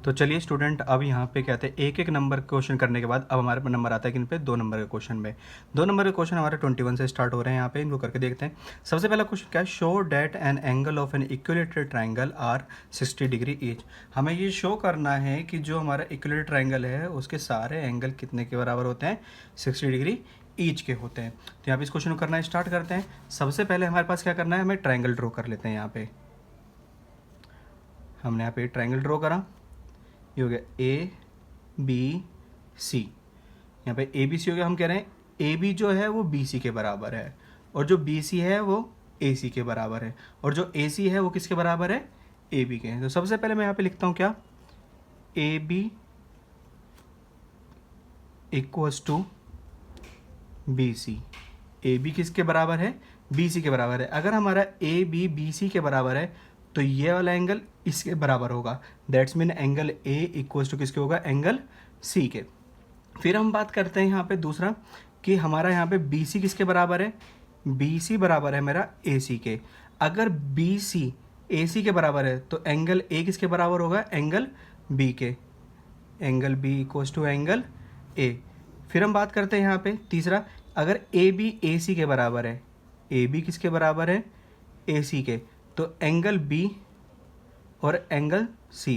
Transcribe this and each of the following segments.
तो चलिए स्टूडेंट, अब यहाँ पे कहते हैं एक एक नंबर क्वेश्चन करने के बाद अब हमारे पे नंबर आता है किन पे, 2 नंबर के क्वेश्चन में। 2 नंबर के क्वेश्चन हमारे 21 से स्टार्ट हो रहे हैं। यहाँ पे इनको करके देखते हैं। सबसे पहला क्वेश्चन क्या है, show that an angle of an equilateral triangle are 60 degree each. हमें ये शो करना है कि जो हमारा इक्विलेटरल ट्राइंगल है उसके सारे एंगल कितने के बराबर होते हैं, 60 डिग्री ईच के होते हैं। तो यहाँ पे इस क्वेश्चन को करना स्टार्ट करते हैं। सबसे पहले हमारे पास क्या करना है, हमें ट्राइंगल ड्रॉ कर लेते हैं। यहाँ पे हमने यहाँ पे ट्राइंगल ड्रॉ करा, ये हो गया ए बी सी। यहाँ पे ए बी सी हो गया। हम कह रहे हैं ए बी जो है वो बी सी के बराबर है, और जो बी सी है वो ए सी के बराबर है, और जो ए सी है वो किसके बराबर है, ए बी के। तो सबसे पहले मैं यहाँ पे लिखता हूँ क्या, A B equals to B C. A B किसके बराबर है, बी सी के बराबर है। अगर हमारा ए बी बी सी के बराबर है तो ये वाला एंगल इसके बराबर होगा। That's mean angle A equals to किसके होगा, एंगल सी के। फिर हम बात करते हैं यहाँ पे दूसरा कि हमारा यहाँ पे बी सी किसके बराबर है, बी सी बराबर है मेरा ए सी के। अगर बी सी ए सी के बराबर है तो एंगल ए किसके बराबर होगा, एंगल बी के। Angle B equals to angle A. फिर हम बात करते हैं यहाँ पे तीसरा, अगर ए बी ए सी के बराबर है, ए बी किसके बराबर है, ए सी के, तो एंगल बी और एंगल सी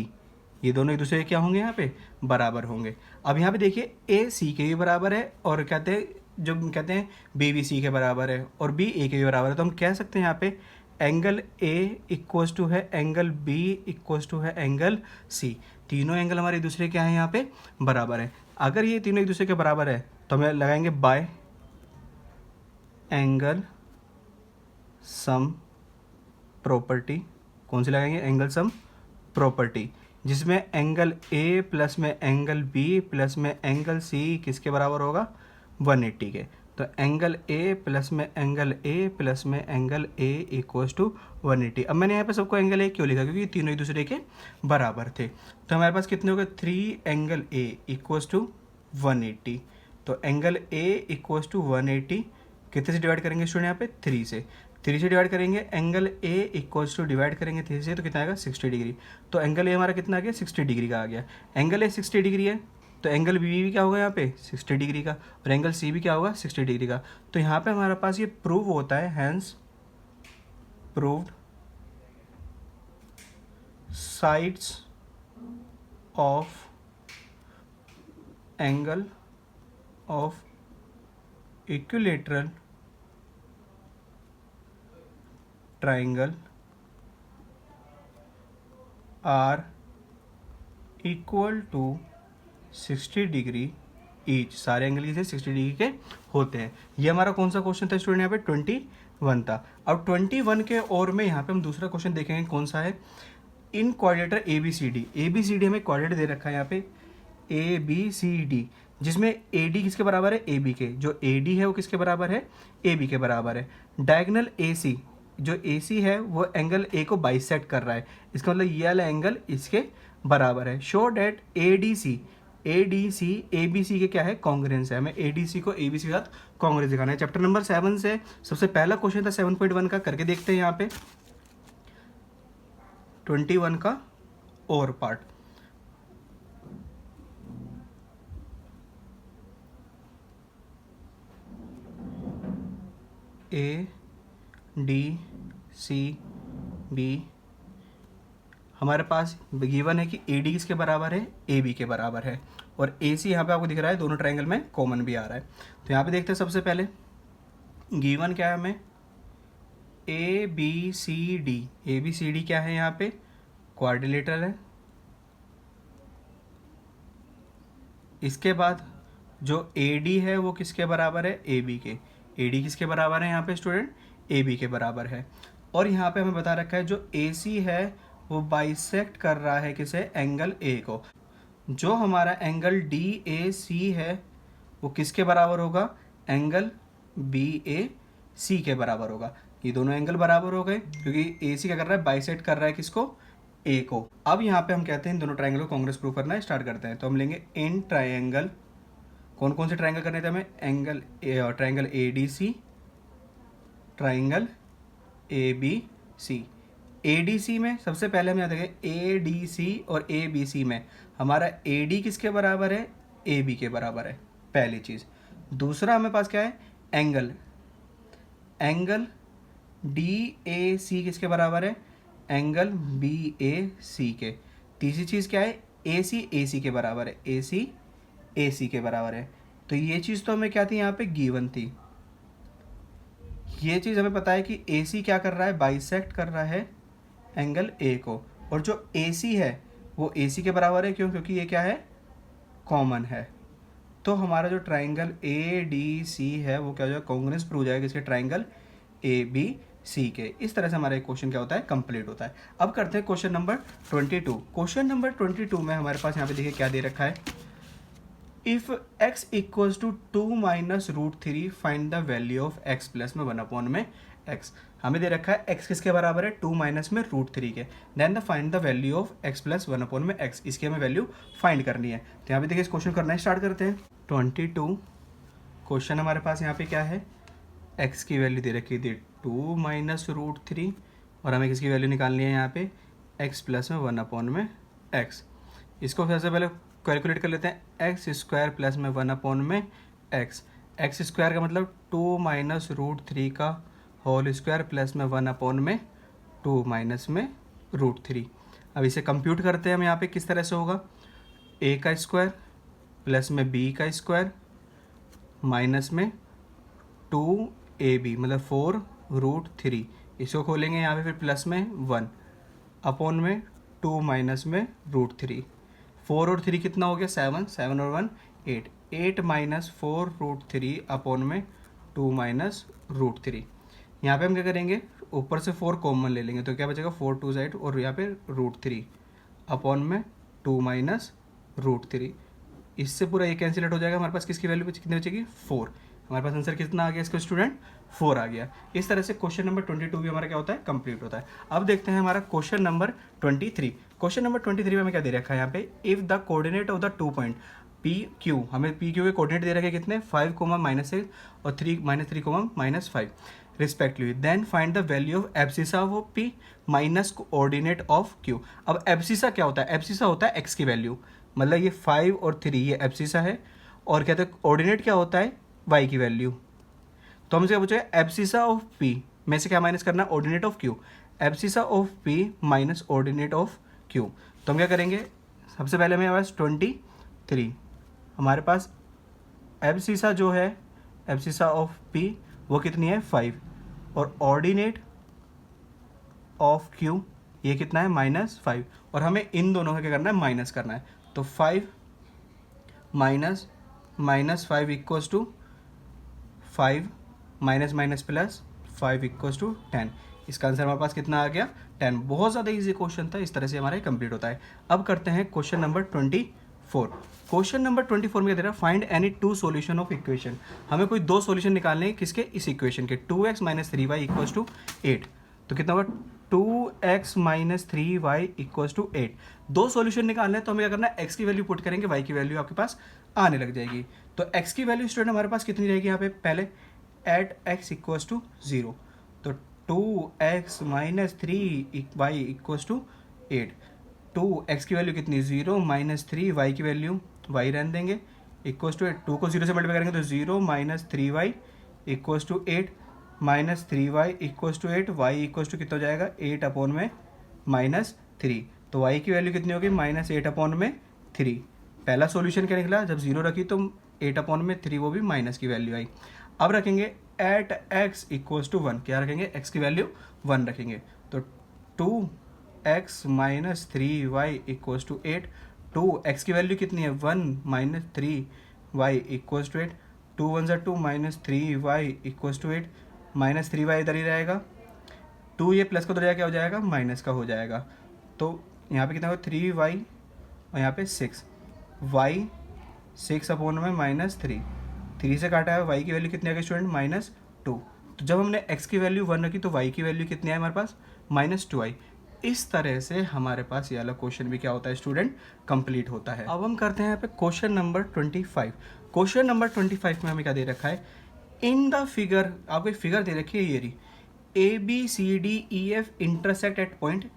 ये दोनों एक दूसरे के क्या होंगे, यहाँ पे बराबर होंगे। अब यहाँ पे देखिए ए सी के भी बराबर है, और कहते हैं जो कहते हैं बी भी सी के बराबर है, और बी ए के भी बराबर है। तो हम कह सकते हैं यहाँ पे एंगल ए इक्वल्स टू है एंगल बी इक्वल्स टू है एंगल सी। तीनों एंगल हमारे एक दूसरे क्या है, यहाँ पे बराबर है। अगर ये तीनों एक दूसरे के बराबर है तो हमें लगाएंगे बाय एंगल सम प्रॉपर्टी। कौन सी लगाएंगे, एंगल सम प्रॉपर्टी, जिसमें एंगल ए प्लस में एंगल बी प्लस में एंगल सी किसके बराबर होगा, 180 के। तो एंगल ए प्लस में एंगल ए प्लस में एंगल ए इक्वल्स टू 180। अब मैंने यहाँ पे सबको एंगल ए क्यों लिखा, क्योंकि तीनों एक दूसरे के बराबर थे। तो हमारे पास कितने हो गए, 3 एंगल ए इक्वल्स टू 180। तो एंगल ए इक्वल्स टू 180 कितने से डिवाइड करेंगे स्टूडेंट, यहाँ पे 3 से। 3 से डिवाइड करेंगे, angle A equals to divide करेंगे 3 से, तो कितना आएगा, 60 डिग्री। तो एंगल ए हमारा कितना आ गया, 60 डिग्री का आ गया। एंगल ए 60 डिग्री है तो एंगल बी भी क्या होगा यहाँ पे, 60 डिग्री का, और एंगल सी भी क्या होगा, 60 डिग्री का। तो यहाँ पे हमारे पास ये प्रूव होता है, hence proved sides of angle of equilateral triangle are equal to 60 degree each. सारे एंगल किसे 60 डिग्री के होते हैं। ये हमारा कौन सा क्वेश्चन था स्टूडेंट, यहाँ पे 21 था। अब 21 के और में यहाँ पे हम दूसरा क्वेश्चन देखेंगे कौन सा है, इन quadrilateral A B C D. A B C D हमें क्वाड्रेटर दे रखा है यहाँ पे ए बी सी डी, जिसमें ए डी किसके बराबर है, ए बी के। जो ए डी है वो किसके बराबर है, ए बी के बराबर है। डायगोनल ए सी, जो ए सी है वो एंगल ए को बाइसेक्ट कर रहा है, इसका मतलब ये वाला एंगल इसके बराबर है। Show that A D C A B C के क्या है, कॉन्ग्रुएंस है। हमें ए डी सी को ए बी सी के साथ कॉन्ग्रुएंस दिखाना है। चैप्टर नंबर 7 से सबसे पहला क्वेश्चन था 7.1 का, करके देखते हैं यहाँ पे 21 का और part. A D C B, हमारे पास गिवन है कि ए डी किसके बराबर है, ए बी के बराबर है, और ए सी यहाँ पे आपको दिख रहा है, दोनों ट्रायंगल में कॉमन भी आ रहा है। तो यहाँ पे देखते हैं सबसे पहले गिवन क्या है हमें, A B C D. A B C D क्या है, यहाँ पे क्वाड्रिलेटरल है। इसके बाद जो ए डी है वो किसके बराबर है, ए बी के। ए डी किसके बराबर है यहाँ पे स्टूडेंट, ए बी के बराबर है। और यहाँ पे हमें बता रखा है जो ए सी है वो बाइसेक्ट कर रहा है किसे, एंगल ए को। जो हमारा एंगल डी ए सी है वो किसके बराबर होगा, एंगल बी ए सी के बराबर होगा। ये दोनों एंगल बराबर हो गए क्योंकि ए सी क्या कर रहा है, बाइसेक्ट कर रहा है किसको, ए को। अब यहाँ पे हम कहते हैं इन दोनों ट्रायंगल को कांग्रेस प्रूव करना स्टार्ट करते हैं। तो हम लेंगे इन ट्रायंगल, कौन कौन से ट्रायंगल करने थे हमें, angle triangle A D C, triangle A B C. ADC में सबसे पहले हम यहाँ देखें ADC और ABC में हमारा AD किसके बराबर है, AB के बराबर है, पहली चीज़। दूसरा हमें पास क्या है, एंगल, एंगल DAC किसके बराबर है, एंगल BAC के। तीसरी चीज़ क्या है, AC AC के बराबर है, AC AC के बराबर है। तो ये चीज़ तो हमें क्या थी यहाँ पे गिवन थी। ये चीज़ हमें पता है कि AC क्या कर रहा है, बाइसेक्ट कर रहा है एंगल A को, और जो AC है वो AC के बराबर है, क्यों, क्योंकि ये क्या है, कॉमन है। तो हमारा जो ट्राइंगल ADC है वो क्या हो जाएगा, कॉन्ग्रुएंस प्रूव हो जाएगा इसके ट्राइंगल ABC के। इस तरह से हमारा एक क्वेश्चन क्या होता है, कंप्लीट होता है। अब करते हैं क्वेश्चन नंबर 22। क्वेश्चन नंबर 22 में हमारे पास यहाँ पे देखिए क्या दे रखा है, if x equals to 2 minus root 3 find the value of x plus में 1 में x। हमें दे रखा है x किसके बराबर है, 2 माइनस में रूट 3 के, then the find the value of x plus 1 में x। इसकी हमें वैल्यू फाइंड करनी है। तो यहाँ पे देखिए इस क्वेश्चन करना है, स्टार्ट करते हैं। 22 क्वेश्चन हमारे पास यहाँ पे क्या है, x की वैल्यू दे रखी थी 2 माइनस रूट 3, और हमें किसकी वैल्यू निकालनी है यहाँ पे, x प्लस में 1 में x। इसको सबसे पहले कैलकुलेट कर लेते हैं, एक्स स्क्वायर प्लस में 1 में x। एक्स स्क्वायर का मतलब 2 माइनस रूट 3 का होल स्क्वायर प्लस में 1 में 2 माइनस में रूट 3। अब इसे कंप्यूट करते हैं हम यहाँ पे, किस तरह से होगा, a का स्क्वायर प्लस में b का स्क्वायर माइनस में 2ab मतलब 4 रूट 3। इसको खोलेंगे यहाँ पे फिर प्लस में 1 अपॉन में 2 माइनस में रूट 3। 4 और 3 कितना हो गया, 7, 7 और 1 8, 8 माइनस 4 रूट 3 अपॉन में 2 माइनस रूट 3। यहाँ पे हम क्या करेंगे, ऊपर से 4 कॉमन ले लेंगे, तो क्या बचेगा 4 2 साइड, और यहाँ पे रूट 3 अपॉन में 2 माइनस रूट 3। इससे पूरा ये कैंसिल आउट हो जाएगा, हमारे पास किसकी वैल्यू कितनी बचेगी, 4। हमारे पास आंसर कितना आ गया इसका स्टूडेंट, 4 आ गया। इस तरह से क्वेश्चन नंबर 22 भी हमारा क्या होता है, कंप्लीट होता है। अब देखते हैं हमारा क्वेश्चन नंबर 23। क्वेश्चन नंबर 23 में हमें क्या दे रखा है यहाँ पे, if the coordinate of the 2 point P Q, हमें पी क्यू के कोऑर्डिनेट दे रखे कितने, 5, -6 और 3, -3, -5 respectively, then find the value of abscissa of P minus coordinate of Q. अब एब्सिसा क्या होता है, एब्सिसा होता है एक्स की वैल्यू, मतलब ये 5 और 3 ये एब्सिसा है, और कहते हैं कोऑर्डिनेट क्या होता है, वाई की वैल्यू। तो हमसे क्या पूछेगा, एब्सिसा ऑफ पी में से क्या माइनस करना है, ordinate of Q, abscissa of P minus ordinate of Q. तो हम क्या करेंगे, सबसे पहले हमारे पास 23, हमारे पास एब्सिसा जो है, एब्सिसा ऑफ पी वो कितनी है 5, और ऑर्डिनेट ऑफ क्यू ये कितना है -5, और हमें इन दोनों का क्या करना है, माइनस करना है। तो 5 minus 5 equals to 5 minus minus plus 5 equals to 10। इसका आंसर हमारे पास कितना आ गया, 10। बहुत ज़्यादा इजी क्वेश्चन था। इस तरह से हमारा कंप्लीट होता है। अब करते हैं क्वेश्चन नंबर 24। क्वेश्चन नंबर 24 में क्या दे रहा है, find any 2 solution of equation. हमें कोई 2 सॉल्यूशन निकालने हैं, किसके, इस इक्वेशन के, 2x - 3y इक्वल्स टू 8। तो कितना होगा, 2x - 3y equals to 8। 2 solution निकालने हैं, तो हमें क्या करना है, x की वैल्यू पुट करेंगे, y की वैल्यू आपके पास आने लग जाएगी। तो x की वैल्यू स्टूडेंट हमारे पास कितनी रहेगी यहाँ पे, पहले एट x इक्वल्स टू 0, तो 2x - 3y equals to 8। 2x की वैल्यू कितनी, 0 - 3y की वैल्यू y रहने देंगे इक्वल्स टू 8। 2 को 0 से मल्टीप्लाई करेंगे तो 0 - 3y equals to 8, -3y equals to 8, y equals to कितना हो जाएगा, 8 अपॉन में -3। तो y की वैल्यू कितनी होगी, -8 अपॉन में 3। पहला सॉल्यूशन क्या निकला, जब 0 रखी तो 8 अपॉन में 3, वो भी माइनस की वैल्यू आई। अब रखेंगे एट x इक्वल्स टू 1, क्या रखेंगे, x की वैल्यू 1 रखेंगे। तो 2x - 3y equals to 8। 2x की वैल्यू कितनी है, 1 - 3y equals to 8। 2 1 = 2 -3y equals to 8, -3y इधर ही रहेगा, 2 ये प्लस का उधर जाएगा क्या हो जाएगा, माइनस का हो जाएगा। तो यहाँ पे कितना होगा, 3y और यहाँ पे 6, y 6 अपॉन में -3, 3 से काटा है, y की वैल्यू कितनी आ गई स्टूडेंट, -2। तो जब हमने x की वैल्यू 1 रखी तो y की वैल्यू कितनी है हमारे पास, -2 आई। इस तरह से हमारे पास ये वाला क्वेश्चन भी क्या होता है स्टूडेंट, कंप्लीट होता है। अब हम करते हैं यहाँ पे क्वेश्चन नंबर 25। क्वेश्चन नंबर 25 में हमें क्या दे रखा है, इन द फिगर, आपको एक फिगर दे रखी है ये रही, A B C D E F intersect at point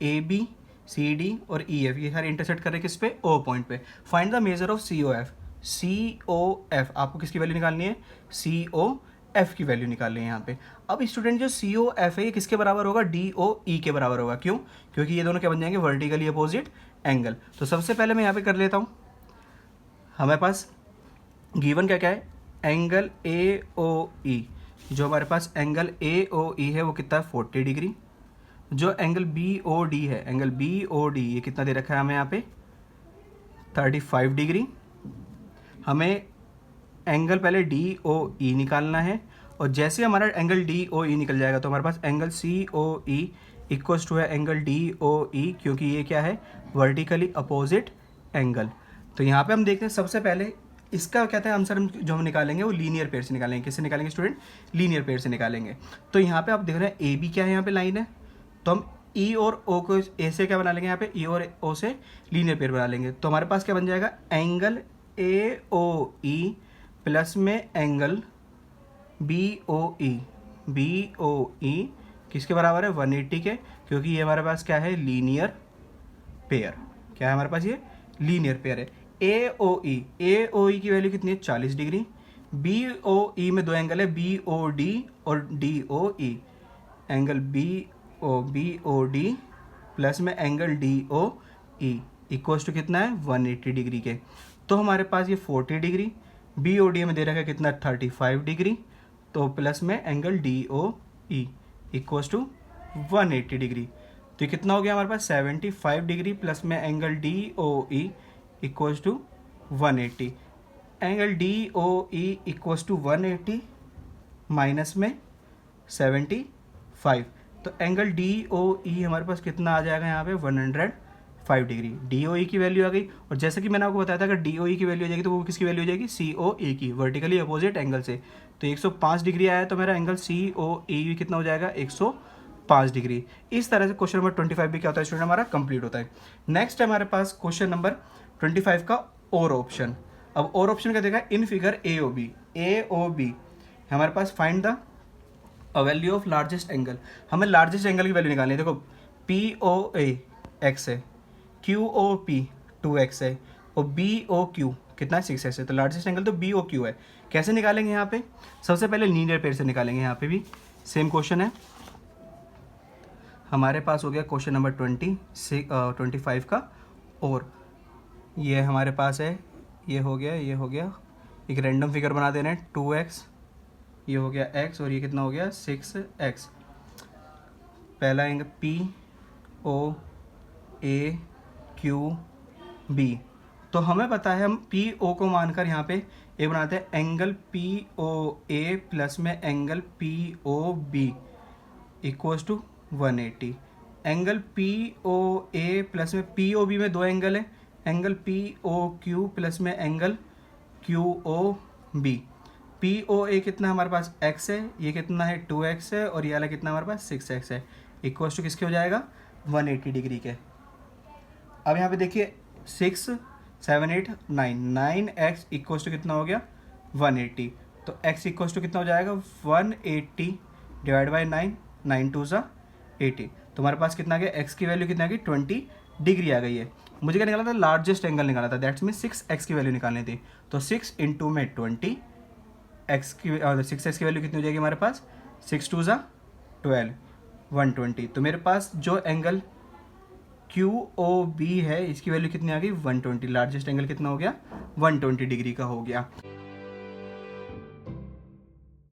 A B C D और ई एफ, ये सारे इंटरसेक्ट कर रहे हैं किस पे, ओ पॉइंट पे। Find the measure of C O F. C O F आपको किसकी वैल्यू निकालनी है, सी ओ एफ की वैल्यू निकालनी है यहाँ पे। अब स्टूडेंट जो सी ओ एफ है ये किसके बराबर होगा, डी ओ ई के बराबर होगा। क्यों, क्योंकि ये दोनों क्या बन जाएंगे, वर्टिकली अपोजिट एंगल। तो सबसे पहले मैं यहाँ पे कर लेता हूँ, हमारे पास गिवन क्या क्या है, एंगल ए ओ ई। जो हमारे पास एंगल ए ओ ई है वो कितना है, 40 डिग्री। जो एंगल बी ओ डी है, एंगल बी ओ डी ये कितना दे रखा है हमें यहाँ पे, 35 डिग्री। हमें एंगल पहले डी ओ ई निकालना है, और जैसे हमारा एंगल डी ओ ई निकल जाएगा तो हमारे पास angle C O E equals to है एंगल डी ओ ई, क्योंकि ये क्या है, वर्टिकली अपोजिट एंगल। तो यहाँ पे हम देखते हैं सबसे पहले इसका क्या था आंसर, हम जो हम निकालेंगे वो लीनियर पेयर से निकालेंगे। किससे निकालेंगे स्टूडेंट, लीनियर पेयर से निकालेंगे। तो यहाँ पे आप देख रहे हैं ए बी क्या है, यहाँ पे लाइन है, तो हम ई और ओ को ए से क्या बना लेंगे, यहाँ पे ई और ओ से लीनियर पेयर बना लेंगे। तो हमारे पास क्या बन जाएगा, angle A O E plus में एंगल बी ओ ई किसके बराबर है, 180 के, क्योंकि ये हमारे पास क्या है, लीनियर पेयर। क्या है हमारे पास, ये लीनियर पेयर है। ए ओ ई की वैल्यू कितनी है, 40 डिग्री। बी ओ ई में दो एंगल है, बी ओ डी और D O E. Angle B O D plus में angle D O E equals to कितना है, 180 डिग्री के। तो हमारे पास ये 40 डिग्री, बी ओ डी में दे रखा है कितना, 35 डिग्री, तो प्लस में angle D O E equals to 180 degree. तो ये कितना हो गया हमारे पास, 75 डिग्री प्लस में angle D O E equals to 180। Angle D O E equals to 180 minus में 75, तो एंगल डी ओ ई हमारे पास कितना आ जाएगा यहाँ पे, 105 डिग्री। डी ओ ई की वैल्यू आ गई, और जैसे कि मैंने आपको बताया था अगर डी ओ ई की वैल्यू आ जाएगी तो वो किसकी वैल्यू हो जाएगी, सी ओ ई की, वर्टिकली अपोजिट एंगल से। तो 105 डिग्री आया तो मेरा एंगल सी ओ ई कितना हो जाएगा, 105 डिग्री। इस तरह से क्वेश्चन नंबर 25 भी क्या होता है स्टूडेंट, हमारा कंप्लीट होता है। नेक्स्ट है हमारे पास क्वेश्चन नंबर 25 का और ऑप्शन। अब और ऑप्शन क्या देगा, in figure A O B हमारे पास find the value of largest angle. हमें लार्जेस्ट एंगल की वैल्यू निकालनी है। देखो पी ओ ए एक्स है, क्यू ओ पी 2x है, और बी ओ क्यू कितना है, 6x है। तो लार्जेस्ट एंगल तो बी ओ क्यू है। कैसे निकालेंगे यहाँ पे, सबसे पहले लीनियर पेयर से निकालेंगे। यहाँ पे भी सेम क्वेश्चन है हमारे पास। हो गया क्वेश्चन नंबर 25 का, और ये हमारे पास है, ये हो गया एक रैंडम फिगर बना देना है, 2x, ये हो गया x, और ये कितना हो गया, 6x। पहला एंगल पी ओ ए क्यू बी, तो हमें पता है हम पी ओ को मानकर यहाँ पे ए बनाते हैं, angle P O A plus में angle P O B equals to 180। Angle P O A plus में पी ओ बी में दो एंगल है, angle P O Q plus में angle Q O B. P O A कितना हमारे पास x है, ये कितना है 2x है, और ये वाला कितना हमारे पास 6x है, इक्वल्स टू किसके हो जाएगा, 180 डिग्री के। अब यहाँ पे देखिए 6 7 8 9x इक्वल्स टू कितना हो गया, 180। तो x इक्वल्स टू कितना हो जाएगा, 180 डिवाइड बाई 9 2 ज़ा 80। तो हमारे पास कितना आ गया, x की वैल्यू कितना आ गई, 20 डिग्री आ गई है। मुझे क्या निकालना था, लार्जेस्ट एंगल निकालना था, दैट्स मीन 6x की वैल्यू निकालनी थी। तो 6 इंटू में 20, 6x की वैल्यू कितनी हो जाएगी हमारे पास, 6 2 ज़ा 12, 120। तो मेरे पास जो एंगल क्यू ओ बी है इसकी वैल्यू कितनी आ गई, 120। लार्जेस्ट एंगल कितना हो गया, 120 डिग्री का हो गया।